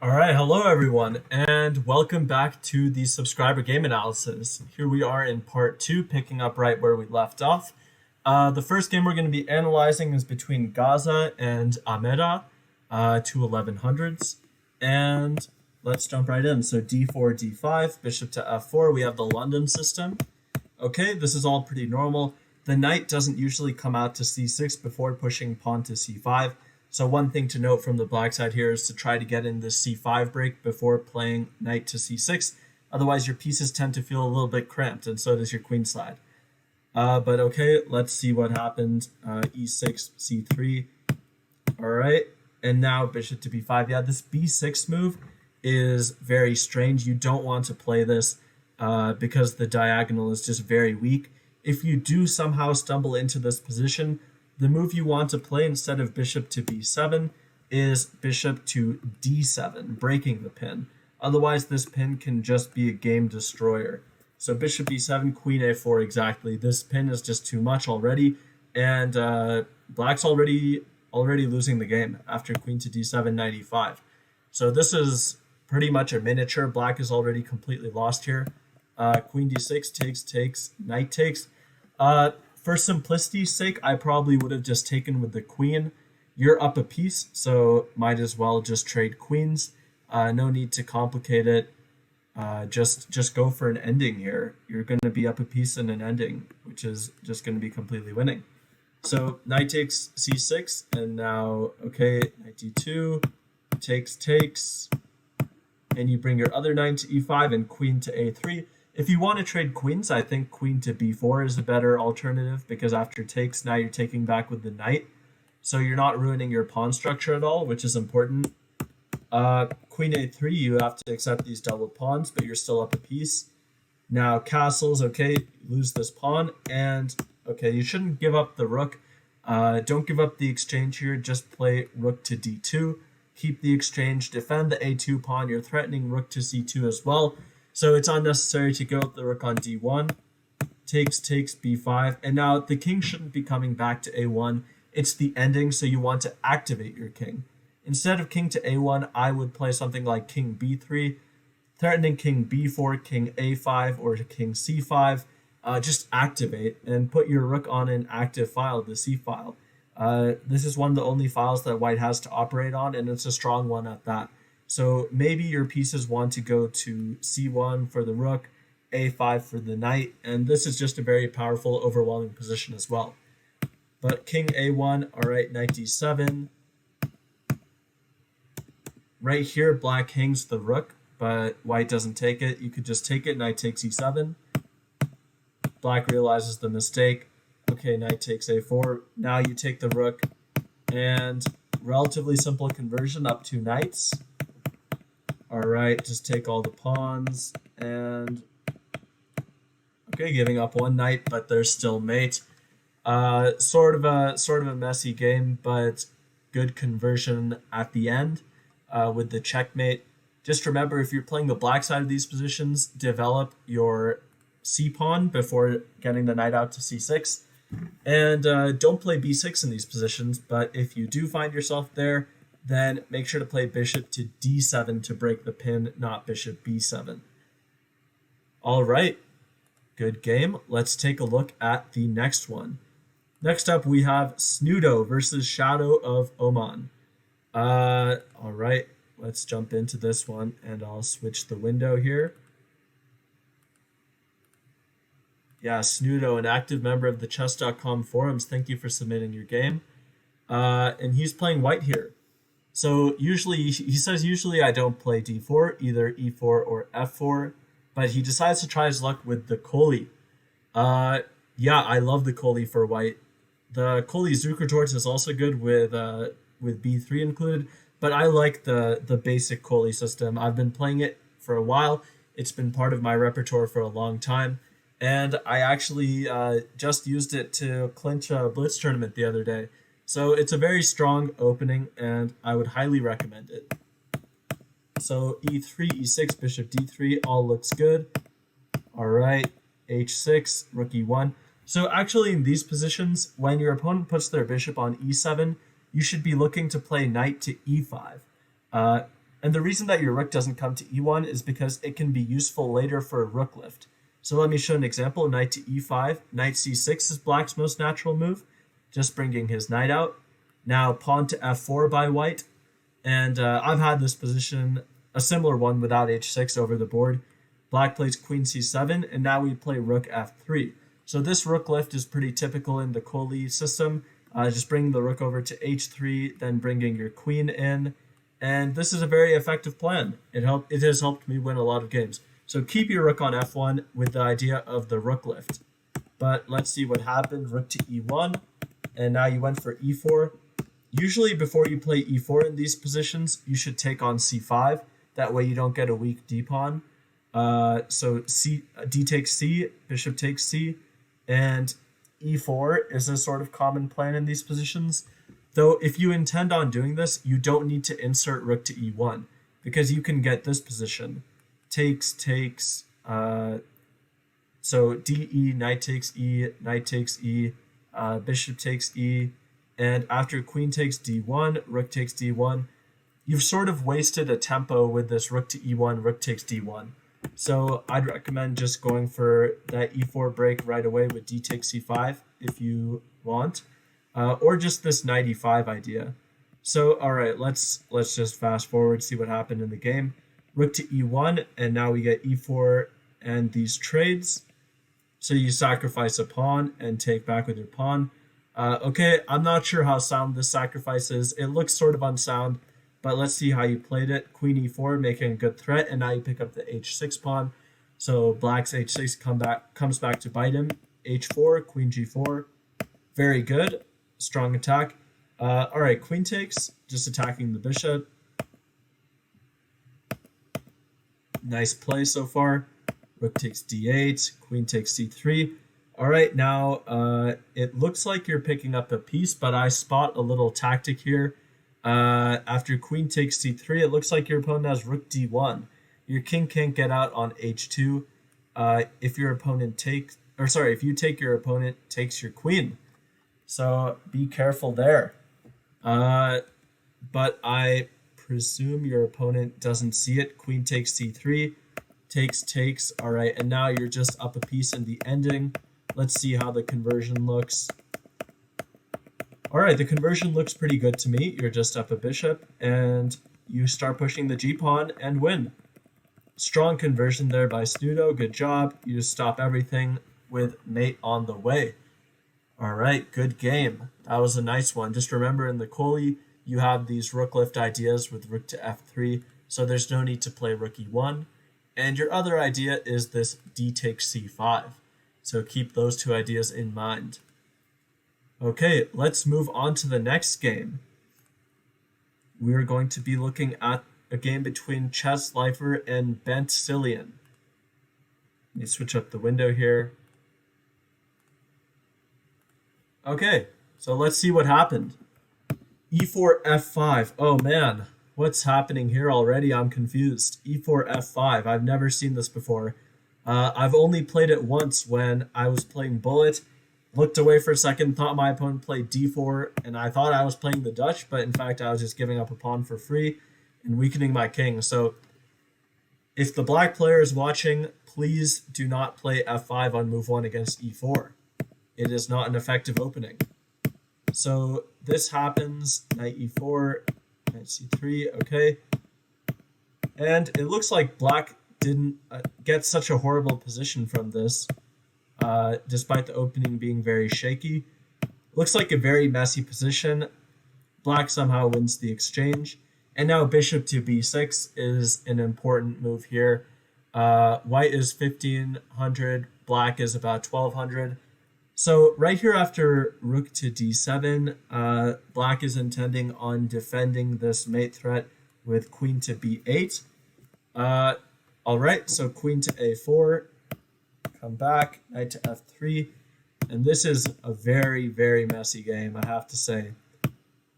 All right, hello everyone, and welcome back to the subscriber game analysis. Here we are in part two, picking up right where we left off. The first game we're going to be analyzing is between Gaza and Ameda, two 1100s. And let's jump right in. So d4, d5, bishop to f4. We have the London system. Okay, this is all pretty normal. The knight doesn't usually come out to c6 before pushing pawn to c5. So one thing to note from the black side here is to try to get in the c5 break before playing knight to c6. Otherwise, your pieces tend to feel a little bit cramped, and so does your queen side. But okay, let's see what happened. E6, c3. All right, and now bishop to b5. Yeah, this b6 move is very strange. You don't want to play this because the diagonal is just very weak. If you do somehow stumble into this position, the move you want to play instead of bishop to b7 is bishop to d7, breaking the pin. Otherwise, this pin can just be a game destroyer. So bishop b7, queen a4 exactly. This pin is just too much already, and black's already losing the game after queen to d7, knight e5. So this is pretty much a miniature. Black is already completely lost here. Queen d6 takes, knight takes. For simplicity's sake, I probably would have just taken with the queen. You're up a piece, so might as well just trade queens. No need to complicate it. Just go for an ending here. You're going to be up a piece in an ending, which is just going to be completely winning. So knight takes c6, and now, okay, knight d2, takes, and you bring your other knight to e5 and queen to a3. If you want to trade queens, I think queen to b4 is a better alternative because after takes, now you're taking back with the knight. So you're not ruining your pawn structure at all, which is important. Queen a3, you have to accept these double pawns, but you're still up a piece. Now castles, okay, lose this pawn, and okay, you shouldn't give up the rook. Don't give up the exchange here, just play rook to d2. Keep the exchange, defend the a2 pawn. You're threatening rook to c2 as well. So it's unnecessary to go with the rook on d1. Takes, b5. And now the king shouldn't be coming back to a1. It's the ending, so you want to activate your king. Instead of king to a1, I would play something like king b3, threatening king b4, king a5, or king c5. Just activate and put your rook on an active file, the c file. This is one of the only files that white has to operate on, and it's a strong one at that. So maybe your pieces want to go to c1 for the rook, a5 for the knight, and this is just a very powerful, overwhelming position as well. But king a1, all right, knight d7. Right here, black hangs the rook, but white doesn't take it. You could just take it, knight takes e7. Black realizes the mistake. Okay, knight takes a4. Now you take the rook, and relatively simple conversion, up two knights. All right, just take all the pawns, and okay, giving up one knight, but there's still mate. Sort of a messy game, but good conversion at the end with the checkmate. Just remember, if you're playing the black side of these positions, develop your c pawn before getting the knight out to c6, and don't play b6 in these positions. But if you do find yourself there, then make sure to play bishop to d7 to break the pin, not bishop b7. All right, good game. Let's take a look at the next one. Next up, we have Snudo versus Shadow of Oman. All right, let's jump into this one, and I'll switch the window here. Yeah, Snudo, an active member of the chess.com forums. Thank you for submitting your game. And he's playing white here. So usually, he says usually I don't play d4, either e4 or f4, but he decides to try his luck with the Colle. Yeah, I love the Colle for white. The Colle Zukertort is also good with b3 included, but I like the basic Colle system. I've been playing it for a while. It's been part of my repertoire for a long time, and I actually just used it to clinch a Blitz tournament the other day. So it's a very strong opening, and I would highly recommend it. So e3, e6, bishop d3, all looks good. All right, h6, rook e1. So actually in these positions, when your opponent puts their bishop on e7, you should be looking to play knight to e5. And the reason that your rook doesn't come to e1 is because it can be useful later for a rook lift. So let me show an example. Knight to e5, knight c6 is black's most natural move, just bringing his knight out. Now pawn to f4 by white, and I've had this position, a similar one without h6 over the board. Black plays queen c7, and now we play rook f3. So this rook lift is pretty typical in the Colle system. Just bringing the rook over to h3, then bringing your queen in. And this is a very effective plan. It has helped me win a lot of games. So keep your rook on f1 with the idea of the rook lift. But let's see what happened. Rook to e1, and now you went for e4. Usually before you play e4 in these positions, you should take on c5. That way you don't get a weak d-pawn. So d takes c, bishop takes c, and e4 is a sort of common plan in these positions. Though if you intend on doing this, you don't need to insert rook to e1, because you can get this position. Takes, so de, knight takes e, bishop takes e, and after queen takes d1, rook takes d1, you've sort of wasted a tempo with this rook to e1, rook takes d1. So I'd recommend just going for that e4 break right away with d takes c5 if you want, or just this knight e5 idea. So all right, let's just fast forward, see what happened in the game. Rook to e1, and now we get e4 and these trades. So you sacrifice a pawn and take back with your pawn. Okay, I'm not sure how sound this sacrifice is. It looks sort of unsound, but let's see how you played it. Queen e4, making a good threat, and now you pick up the h6 pawn. So black's h6 comes back to bite him. h4, queen g4, very good, strong attack. All right, queen takes, just attacking the bishop. Nice play so far. Rook takes d8, queen takes c3. All right, now it looks like you're picking up a piece, but I spot a little tactic here. After queen takes c3, it looks like your opponent has rook d1. Your king can't get out on h2. If you take, your opponent takes your queen. So be careful there. But I presume your opponent doesn't see it. Queen takes c3, takes. All right, and now you're just up a piece in the ending. Let's see how the conversion looks. All right, the conversion looks pretty good to me. You're just up a bishop, and you start pushing the g-pawn and win. Strong conversion there by Snudo. Good job. You just stop everything with mate on the way. All right, good game. That was a nice one. Just remember, in the Colle, you have these rook lift ideas with rook to f3, so there's no need to play rook e1. And your other idea is this d takes c5. So keep those two ideas in mind. Okay, let's move on to the next game. We're going to be looking at a game between Chess Lifer and Bent Cillian. Let me switch up the window here. Okay, so let's see what happened. e4, f5. Oh man, what's happening here already? I'm confused. e4, f5. I've never seen this before. I've only played it once when I was playing Bullet. Looked away for a second, thought my opponent played d4, and I thought I was playing the Dutch, but in fact I was just giving up a pawn for free and weakening my king. So if the black player is watching, please do not play f5 on move 1 against e4. It is not an effective opening. So this happens, knight e4, knight c3, okay. And it looks like black didn't get such a horrible position from this, despite the opening being very shaky. Looks like a very messy position. Black somehow wins the exchange. And now bishop to b6 is an important move here. White is 1500, black is about 1200. So right here after rook to d7, black is intending on defending this mate threat with queen to b8. All right, so queen to a4, come back, knight to f3, and this is a very, very messy game, I have to say.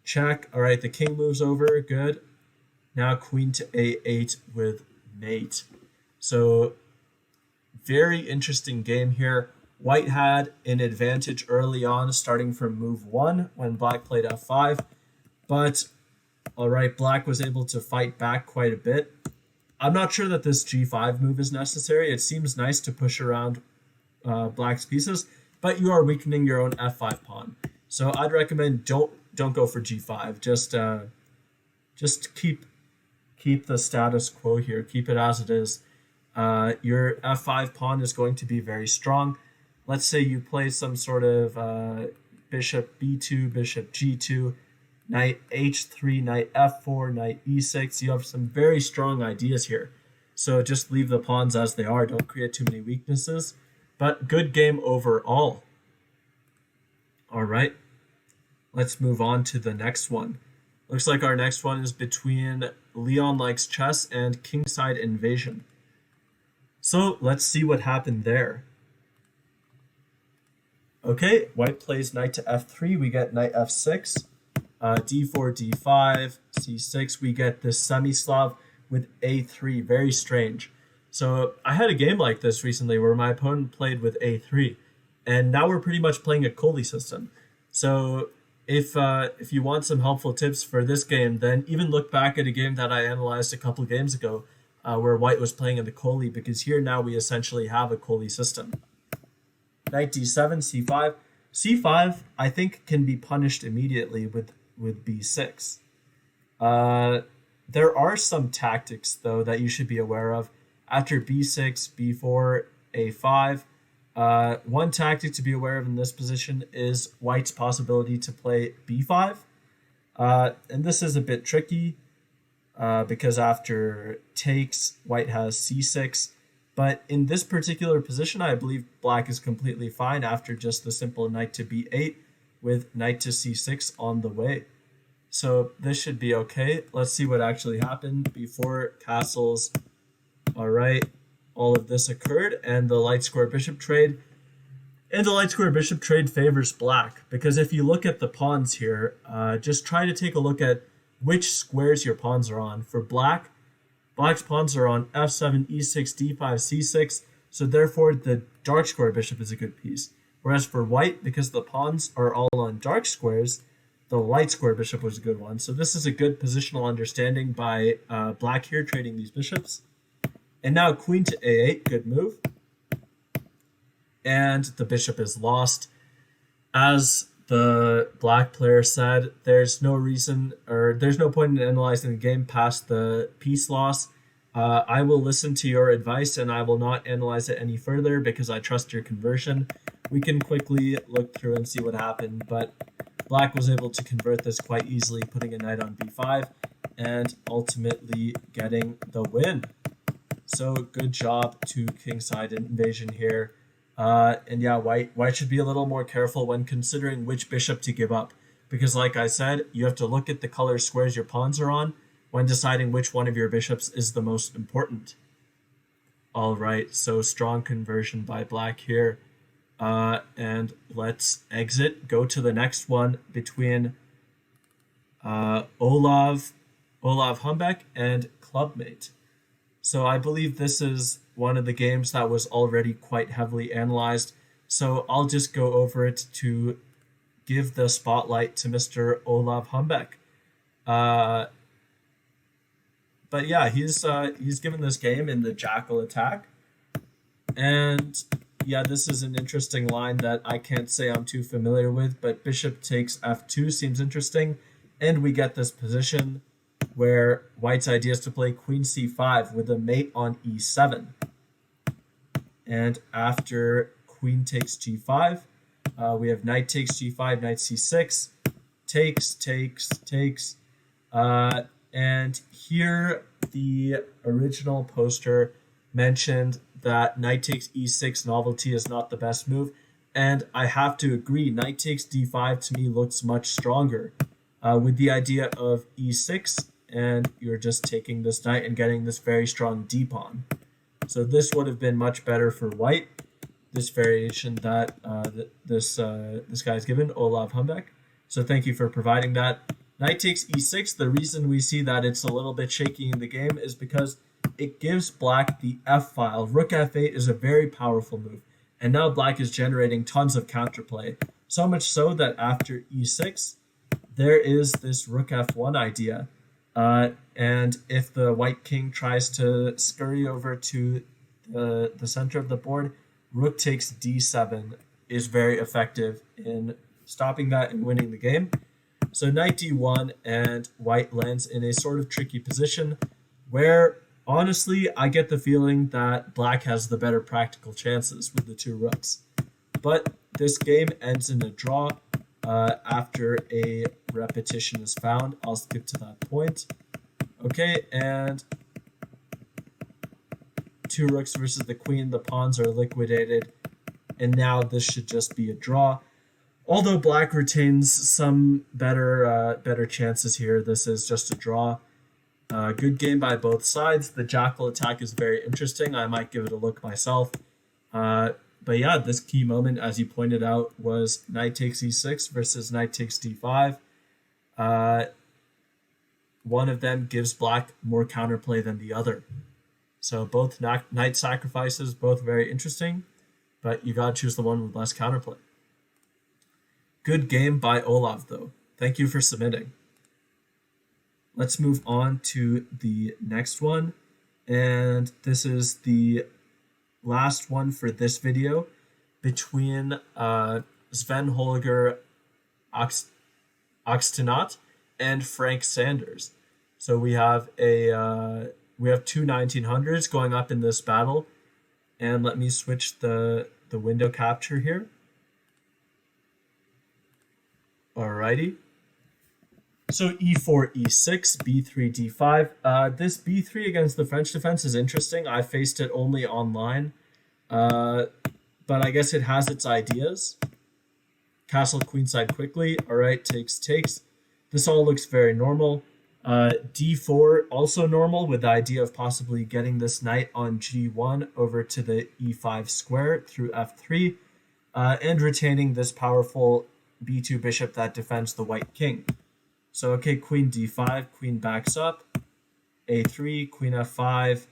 Check. All right, the king moves over, good. Now queen to a8 with mate. So very interesting game here. White had an advantage early on, starting from move 1 when black played f5, but All right, black was able to fight back quite a bit. I'm not sure that this g5 move is necessary. It seems nice to push around black's pieces, but you are weakening your own f5 pawn. So I'd recommend don't go for g5. Just keep the status quo here. Keep it as it is. Your f5 pawn is going to be very strong. Let's say you play some sort of bishop b2, bishop g2, knight h3, knight f4, knight e6. You have some very strong ideas here. So just leave the pawns as they are. Don't create too many weaknesses. But good game overall. All right. Let's move on to the next one. Looks like our next one is between Leon Likes Chess and Kingside Invasion. So let's see what happened there. Okay, white plays knight to f3. We get knight f6. d4, d5, c6. We get this semi-slav with a3. Very strange. So I had a game like this recently where my opponent played with a3. And now we're pretty much playing a Colle system. So if you want some helpful tips for this game, then even look back at a game that I analyzed a couple games ago where white was playing in the Colle, because here now we essentially have a Colle system. Knight d7, c5. c5, I think, can be punished immediately with b6. There are some tactics, though, that you should be aware of. After b6, b4, a5, one tactic to be aware of in this position is white's possibility to play b5. And this is a bit tricky because after takes, white has c6. But in this particular position, I believe black is completely fine after just the simple knight to b8 with knight to c6 on the way. So this should be okay. Let's see what actually happened before castles. All right, all of this occurred, and the light square bishop trade. And the light square bishop trade favors black, because if you look at the pawns here, just try to take a look at which squares your pawns are on. For black, black's pawns are on f7, e6, d5, c6, so therefore the dark square bishop is a good piece. Whereas for white, because the pawns are all on dark squares, the light square bishop was a good one. So this is a good positional understanding by black here, trading these bishops. And now queen to a8, good move. And the bishop is lost. As the black player said, there's no reason, or there's no point in analyzing the game past the piece loss. I will listen to your advice and I will not analyze it any further because I trust your conversion. We can quickly look through and see what happened, but black was able to convert this quite easily, putting a knight on b5 and ultimately getting the win. So good job to Kingside Invasion here. And yeah, white should be a little more careful when considering which bishop to give up. Because like I said, you have to look at the color squares your pawns are on when deciding which one of your bishops is the most important. All right, so strong conversion by black here. And let's exit, go to the next one between Olav Humbeck and Clubmate. So I believe this is one of the games that was already quite heavily analyzed. So I'll just go over it to give the spotlight to Mr. Olav Humbeck. But yeah, he's given this game in the Jackal attack. And yeah, this is an interesting line that I can't say I'm too familiar with, but bishop takes f2 seems interesting. And we get this position where white's idea is to play queen c5 with a mate on e7. And after queen takes g5, we have knight takes g5, knight c6, takes. And here the original poster mentioned that knight takes e6 novelty is not the best move. And I have to agree, knight takes d5 to me looks much stronger with the idea of e6. And you're just taking this knight and getting this very strong d-pawn. So this would have been much better for white, this variation that this guy's given, Olav Humbeck. So thank you for providing that. Knight takes e6, the reason we see that it's a little bit shaky in the game is because it gives black the f-file. Rook f8 is a very powerful move, and now black is generating tons of counterplay. So much so that after e6, there is this rook f1 idea. And if the white king tries to scurry over to the center of the board, rook takes d7 is very effective in stopping that and winning the game. So knight d1, and white lands in a sort of tricky position where, honestly, I get the feeling that black has the better practical chances with the two rooks. But this game ends in a draw after a repetition is found. I'll skip to that point. Okay, and two rooks versus the queen. The pawns are liquidated, and now this should just be a draw. Although black retains some better chances here, this is just a draw. Good game by both sides. The jackal attack is very interesting. I might give it a look myself. But yeah, this key moment, as you pointed out, was knight takes e6 versus knight takes d5. One of them gives black more counterplay than the other. So both knight sacrifices, both very interesting, but you gotta choose the one with less counterplay. Good game by Olav, though. Thank you for submitting. Let's move on to the next one. And this is the last one for this video between Sven Holger Oxtenat and Frank Sanders. So we have two 1900s going up in this battle. And let me switch the window capture here. Alrighty. So e4, e6, b3, d5. This b3 against the French defense is interesting. I faced it only online, but I guess it has its ideas. Castle queenside quickly. All right, takes. This all looks very normal. d4 also normal, with the idea of possibly getting this knight on g1 over to the e5 square through f3, and retaining this powerful b2 bishop that defends the white king. So, okay, queen d5, queen backs up, a3, queen f5.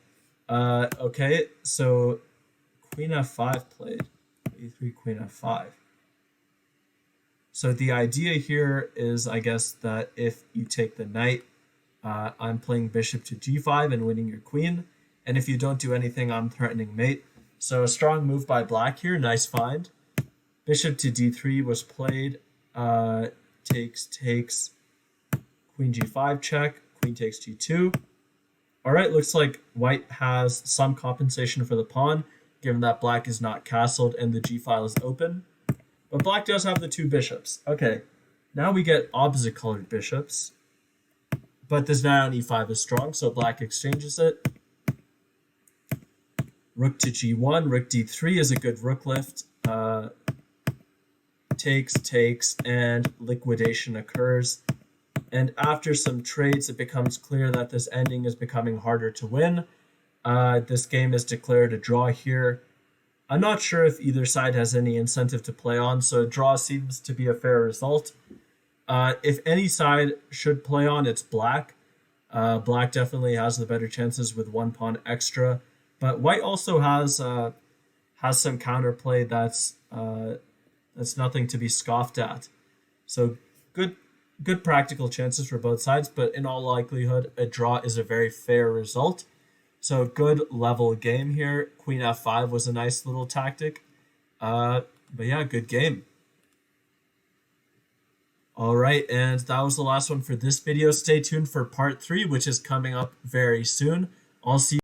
Okay, so queen f5 played, a3, queen f5. So the idea here is, I guess, that if you take the knight, I'm playing bishop to g5 and winning your queen. And if you don't do anything, I'm threatening mate. So a strong move by black here, nice find. Bishop to d3 was played, takes, queen g5 check, queen takes g2. All right, looks like white has some compensation for the pawn, given that black is not castled and the g-file is open. But black does have the two bishops. Okay, now we get opposite colored bishops. But this knight on e5 is strong, so black exchanges it. Rook to g1, rook d3 is a good rook lift. Takes, and liquidation occurs. And after some trades, it becomes clear that this ending is becoming harder to win. This game is declared a draw here. I'm not sure if either side has any incentive to play on, so a draw seems to be a fair result. If any side should play on, it's black. Black definitely has the better chances with one pawn extra, but white also has some counterplay that's nothing to be scoffed at. So good practical chances for both sides, but in all likelihood, a draw is a very fair result. So good level game here. Queen f5 was a nice little tactic. But yeah, good game. All right, and that was the last one for this video. Stay tuned for part 3, which is coming up very soon. I'll see